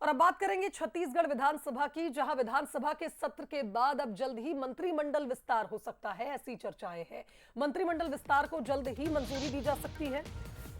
और अब बात करेंगे छत्तीसगढ़ विधानसभा की, जहां विधानसभा के सत्र के बाद अब जल्द ही मंत्रिमंडल विस्तार हो सकता है, ऐसी चर्चाएं हैं। मंत्रिमंडल विस्तार को जल्द ही मंजूरी दी जा सकती है।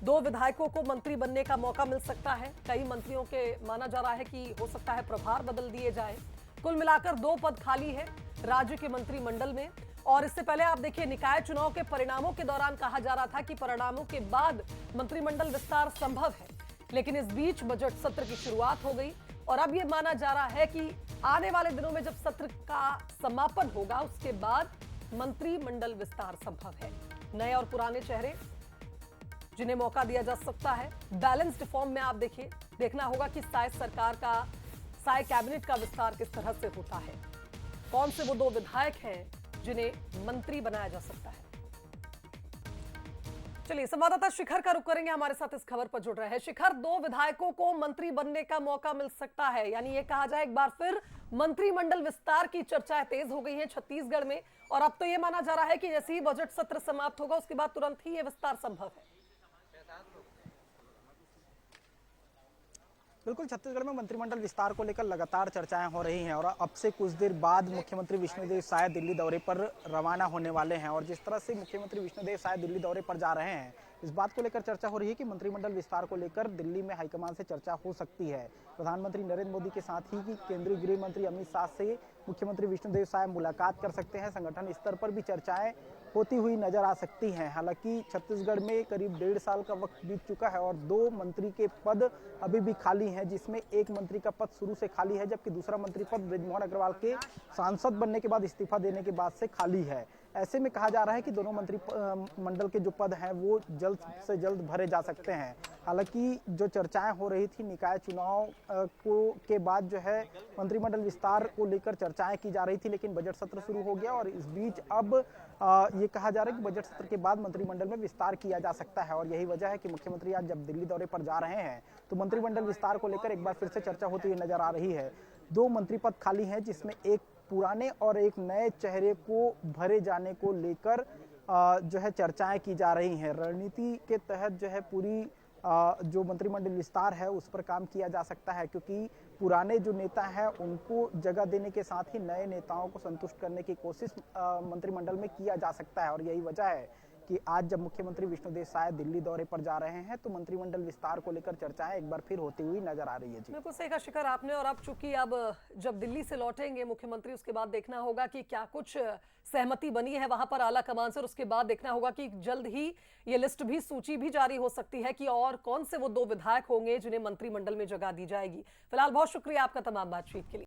2 विधायकों को मंत्री बनने का मौका मिल सकता है। कई मंत्रियों के माना जा रहा है कि हो सकता है प्रभार बदल दिए जाए। कुल मिलाकर 2 पद खाली है राज्य के मंत्रिमंडल में। और इससे पहले आप देखिए, निकाय चुनाव के परिणामों के दौरान कहा जा रहा था कि परिणामों के बाद मंत्रिमंडल विस्तार संभव है, लेकिन इस बीच बजट सत्र की शुरुआत हो गई और अब यह माना जा रहा है कि आने वाले दिनों में जब सत्र का समापन होगा उसके बाद मंत्रिमंडल विस्तार संभव है। नए और पुराने चेहरे जिन्हें मौका दिया जा सकता है। बैलेंस्ड फॉर्म में आप देखिए, देखना होगा कि साय कैबिनेट का विस्तार किस तरह से होता है। कौन से वो 2 विधायक हैं जिन्हें मंत्री बनाया जा सकता है। चलिए, संवाददाता शिखर का रुख करेंगे, हमारे साथ इस खबर पर जुड़ रहे हैं। शिखर, 2 विधायकों को मंत्री बनने का मौका मिल सकता है, यानी ये कहा जाए एक बार फिर मंत्रिमंडल विस्तार की चर्चाएं तेज हो गई हैं छत्तीसगढ़ में। और अब तो ये माना जा रहा है कि जैसे ही बजट सत्र समाप्त होगा उसके बाद तुरंत ही ये विस्तार संभव है। बिल्कुल, छत्तीसगढ़ में मंत्रिमंडल विस्तार को लेकर लगातार चर्चाएं हो रही हैं और अब से कुछ देर बाद मुख्यमंत्री विष्णुदेव साय दिल्ली दौरे पर रवाना होने वाले हैं। और जिस तरह से मुख्यमंत्री विष्णुदेव साय दिल्ली दौरे पर जा रहे हैं, इस बात को लेकर चर्चा हो रही है कि मंत्रिमंडल विस्तार को लेकर दिल्ली में हाईकमान से चर्चा हो सकती है। प्रधानमंत्री नरेंद्र मोदी के साथ ही कि केंद्रीय गृह मंत्री अमित शाह से मुख्यमंत्री विष्णुदेव साय मुलाकात कर सकते हैं। संगठन स्तर पर भी चर्चाएं होती हुई नजर आ सकती हैं। हालांकि छत्तीसगढ़ में करीब 1.5 साल का वक्त बीत चुका है और 2 मंत्री के पद अभी भी खाली हैं, जिसमें एक मंत्री का पद शुरू से खाली है, जबकि दूसरा मंत्री पद बृजमोहन अग्रवाल के सांसद बनने के बाद, इस्तीफा देने के बाद से खाली है। ऐसे में कहा जा रहा है कि दोनों मंत्री मंडल के जो पद हैं वो जल्द से जल्द भरे जा सकते हैं। हालांकि जो चर्चाएं हो रही थी निकाय चुनाव के बाद जो है मंत्रिमंडल विस्तार को लेकर चर्चाएं की जा रही थी, लेकिन बजट सत्र शुरू हो गया और इस बीच अब ये कहा जा रहा है कि बजट सत्र के बाद मंत्रिमंडल में विस्तार किया जा सकता है। और यही वजह है कि मुख्यमंत्री आज जब दिल्ली दौरे पर जा रहे हैं तो मंत्रिमंडल विस्तार को लेकर एक बार फिर से चर्चा होती हुई नजर आ रही है। 2 मंत्री पद खाली हैं, जिसमें एक पुराने और एक नए चेहरे को भरे जाने को लेकर जो है चर्चाएं की जा रही हैं। रणनीति के तहत जो है पूरी जो मंत्रिमंडल विस्तार है उस पर काम किया जा सकता है, क्योंकि पुराने जो नेता हैं उनको जगह देने के साथ ही नए नेताओं को संतुष्ट करने की कोशिश मंत्रिमंडल में किया जा सकता है। और यही वजह है कि आज जब मुख्यमंत्री विष्णुदेव साय दिल्ली दौरे पर जा रहे हैं तो मंत्रिमंडल विस्तार को लेकर चर्चाएं एक बार फिर होती हुई नजर आ रही है। जी बिल्कुल सही कहा शिखर आपने। और अब चूंकि अब जब दिल्ली से लौटेंगे मुख्यमंत्री, उसके बाद देखना होगा कि क्या कुछ सहमति बनी है वहां पर आला कमान से, और उसके बाद देखना होगा कि जल्द ही ये लिस्ट भी, सूची भी जारी हो सकती है कि और कौन से वो 2 विधायक होंगे जिन्हें मंत्रिमंडल में जगह दी जाएगी। फिलहाल बहुत शुक्रिया आपका तमाम बातचीत के लिए।